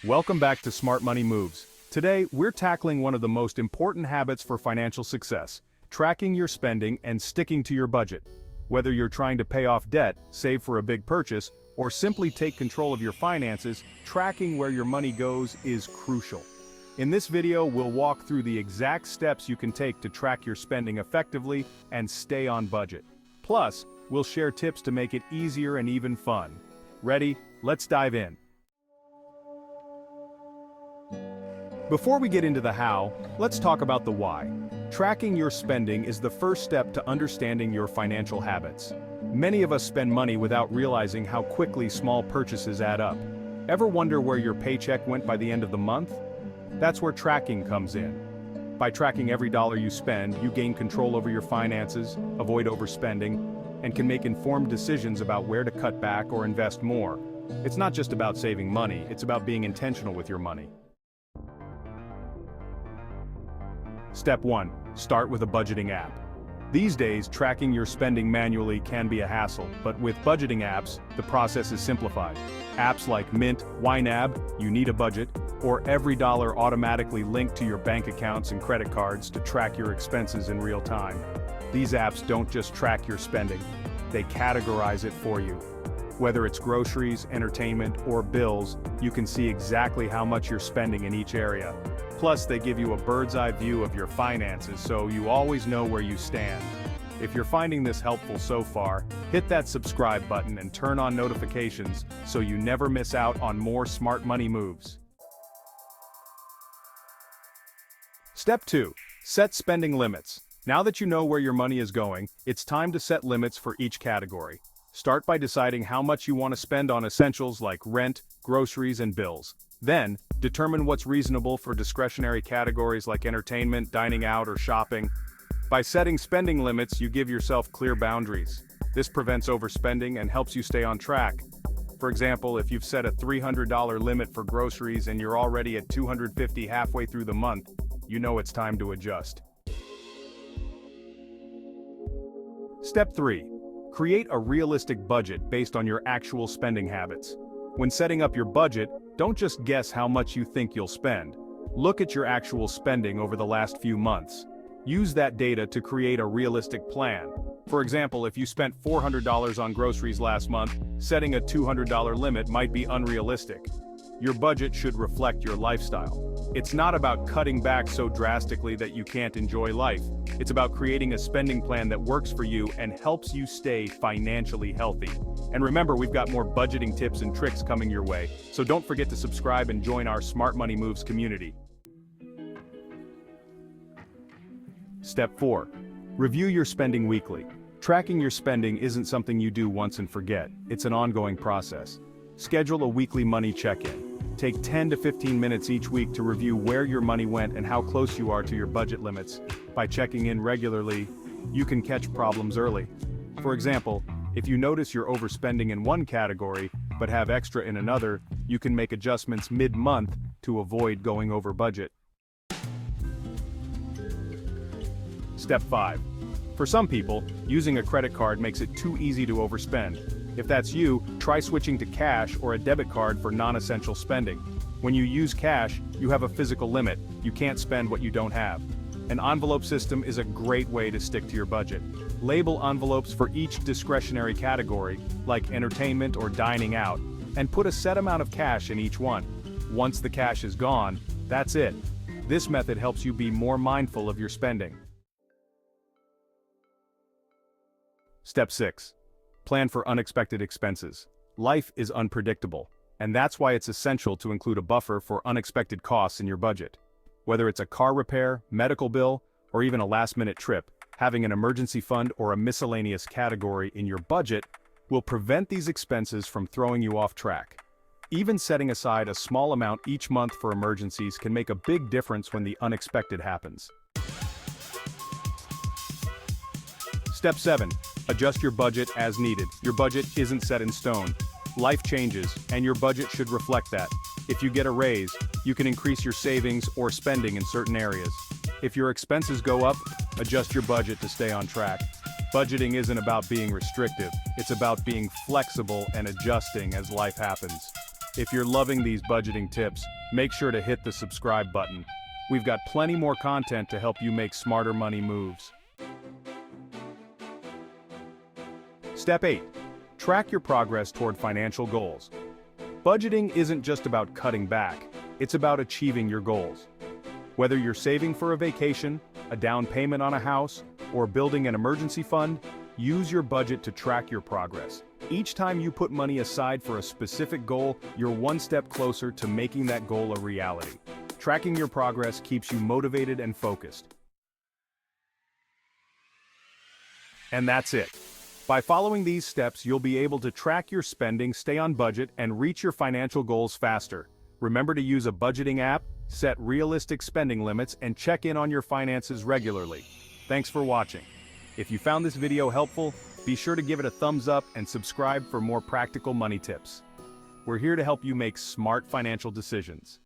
Welcome back to Smart Money Moves. Today, we're tackling one of the most important habits for financial success, tracking your spending and sticking to your budget. Whether you're trying to pay off debt, save for a big purchase, or simply take control of your finances, tracking where your money goes is crucial. In this video, we'll walk through the exact steps you can take to track your spending effectively and stay on budget. Plus, we'll share tips to make it easier and even fun. Ready? Let's dive in. Before we get into the how, let's talk about the why. Tracking your spending is the first step to understanding your financial habits. Many of us spend money without realizing how quickly small purchases add up. Ever wonder where your paycheck went by the end of the month? That's where tracking comes in. By tracking every dollar you spend, you gain control over your finances, avoid overspending, and can make informed decisions about where to cut back or invest more. It's not just about saving money, it's about being intentional with your money. Step 1. Start with a budgeting app. These days, tracking your spending manually can be a hassle, but with budgeting apps, the process is simplified. Apps like Mint, YNAB, You Need a Budget, or Every Dollar automatically link to your bank accounts and credit cards to track your expenses in real time. These apps don't just track your spending, they categorize it for you. Whether it's groceries, entertainment, or bills, you can see exactly how much you're spending in each area. Plus, they give you a bird's-eye view of your finances, so you always know where you stand. If you're finding this helpful so far, hit that subscribe button and turn on notifications so you never miss out on more smart money moves. Step 2. Set spending limits. Now that you know where your money is going, it's time to set limits for each category. Start by deciding how much you want to spend on essentials like rent, groceries, and bills. Then, determine what's reasonable for discretionary categories like entertainment, dining out, or shopping. By setting spending limits, you give yourself clear boundaries. This prevents overspending and helps you stay on track. For example, if you've set a $300 limit for groceries and you're already at $250 halfway through the month, you know it's time to adjust. Step 3. Create a realistic budget based on your actual spending habits. When setting up your budget, don't just guess how much you think you'll spend. Look at your actual spending over the last few months. Use that data to create a realistic plan. For example, if you spent $400 on groceries last month, setting a $200 limit might be unrealistic. Your budget should reflect your lifestyle. It's not about cutting back so drastically that you can't enjoy life. It's about creating a spending plan that works for you and helps you stay financially healthy. And remember, we've got more budgeting tips and tricks coming your way, so don't forget to subscribe and join our Smart Money Moves community. Step 4. Review your spending weekly. Tracking your spending isn't something you do once and forget. It's an ongoing process. Schedule a weekly money check-in. Take 10 to 15 minutes each week to review where your money went and how close you are to your budget limits. By checking in regularly, you can catch problems early. For example, if you notice you're overspending in one category, but have extra in another, you can make adjustments mid-month to avoid going over budget. Step 5. For some people, using a credit card makes it too easy to overspend. If that's you, try switching to cash or a debit card for non-essential spending. When you use cash, you have a physical limit. You can't spend what you don't have. An envelope system is a great way to stick to your budget. Label envelopes for each discretionary category, like entertainment or dining out, and put a set amount of cash in each one. Once the cash is gone, that's it. This method helps you be more mindful of your spending. Step 6. Plan for unexpected expenses. Life is unpredictable, and that's why it's essential to include a buffer for unexpected costs in your budget. Whether it's a car repair, medical bill, or even a last-minute trip, having an emergency fund or a miscellaneous category in your budget will prevent these expenses from throwing you off track. Even setting aside a small amount each month for emergencies can make a big difference when the unexpected happens. Step 7. Adjust your budget as needed. Your budget isn't set in stone. Life changes, and your budget should reflect that. If you get a raise, you can increase your savings or spending in certain areas. If your expenses go up, adjust your budget to stay on track. Budgeting isn't about being restrictive, it's about being flexible and adjusting as life happens. If you're loving these budgeting tips, make sure to hit the subscribe button. We've got plenty more content to help you make smarter money moves. Step 8. Track your progress toward financial goals. Budgeting isn't just about cutting back, it's about achieving your goals. Whether you're saving for a vacation, a down payment on a house, or building an emergency fund, use your budget to track your progress. Each time you put money aside for a specific goal, you're one step closer to making that goal a reality. Tracking your progress keeps you motivated and focused. And that's it. By following these steps, you'll be able to track your spending, stay on budget, and reach your financial goals faster. Remember to use a budgeting app, set realistic spending limits, and check in on your finances regularly. Thanks for watching. If you found this video helpful, be sure to give it a thumbs up and subscribe for more practical money tips. We're here to help you make smart financial decisions.